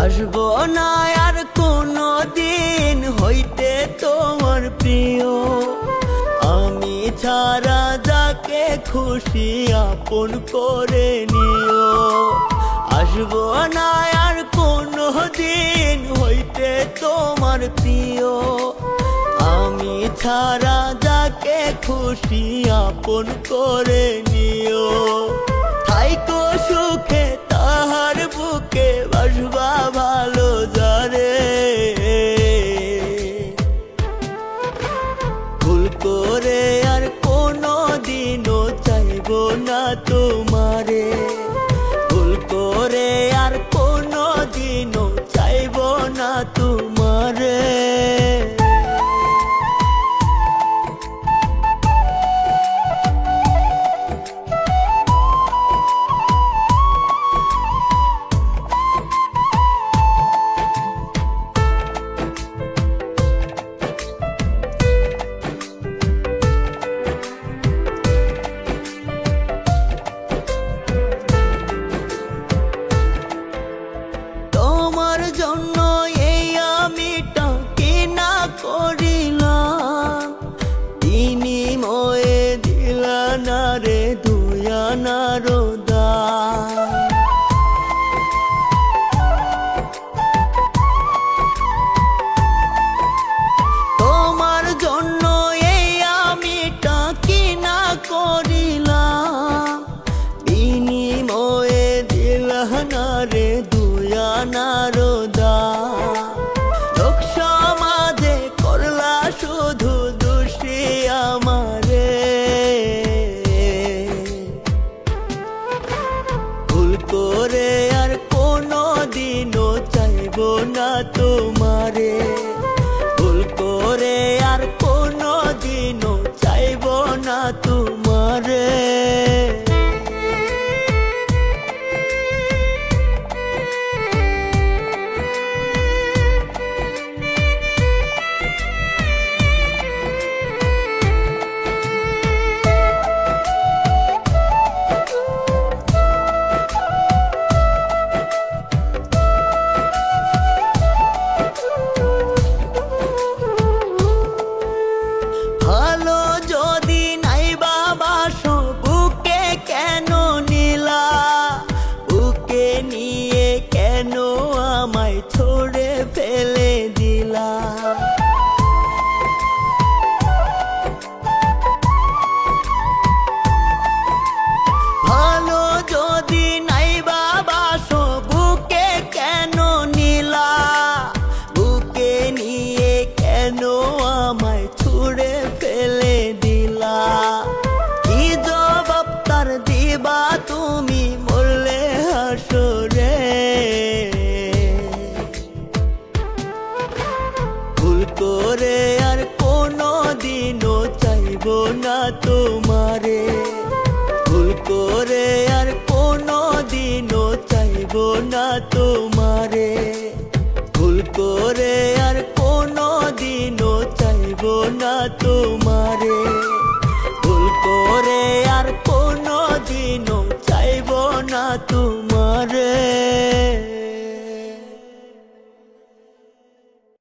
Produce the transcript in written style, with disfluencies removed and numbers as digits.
আসবো না আর কোনো দিন হইতে তোমার প্রিয়, আমি ছাড়া যাকে খুশি আপন করে নিও। আসবো না আর কোনো দিন হইতে তোমার প্রিয়, আমি ছাড়া যাকে খুশি আপন করে নিও। থাইকো সুখে তাহার বুকে বাসবা ভালো যারে, ভুল করে আর কোনো দিনও চাইবো না তোমারে, ভুল করে আর কোনো দিনও চাইবো না তোমারে। তোমার জন্য এই আমিটা কিনা করিলাম, বিনিময়ে দিলা না রে দুয়ানার দাম। তোমার জন্য এই আমিটা কিনা করিলাম, বিনিময়ে দিলা না রে দুয়ানার দাম। লোক সমাজে করলা শুধু দোষী আমারে, ভুল করে আর কোনো দিনও চাইবো না তোমারে, ভুল করে আর কোনো দিনও চাইবো না তোমারে। ভালো যদি নাই বাবাসো বুকে কেন নিলা, বুকে নিয়ে কেন আমায় ছড়ে ফেলে দিলা। ভালো যদি নাই বাবাসো বুকে কেন নিলা, বুকে নিয়ে কেন আমায় ছুড়ে ফেলে দিলা। কি জবাব তার দিবা তুমি মরলে হাসরে, ভুল করে আর কোনো দিনও চাইবো না তোমারে, ভুল করে আর কোনো দিনও চাইবো না তোমারে, ভুল করে আর কোনো দিনও চাইবো না তোমারে, ভুল করে আর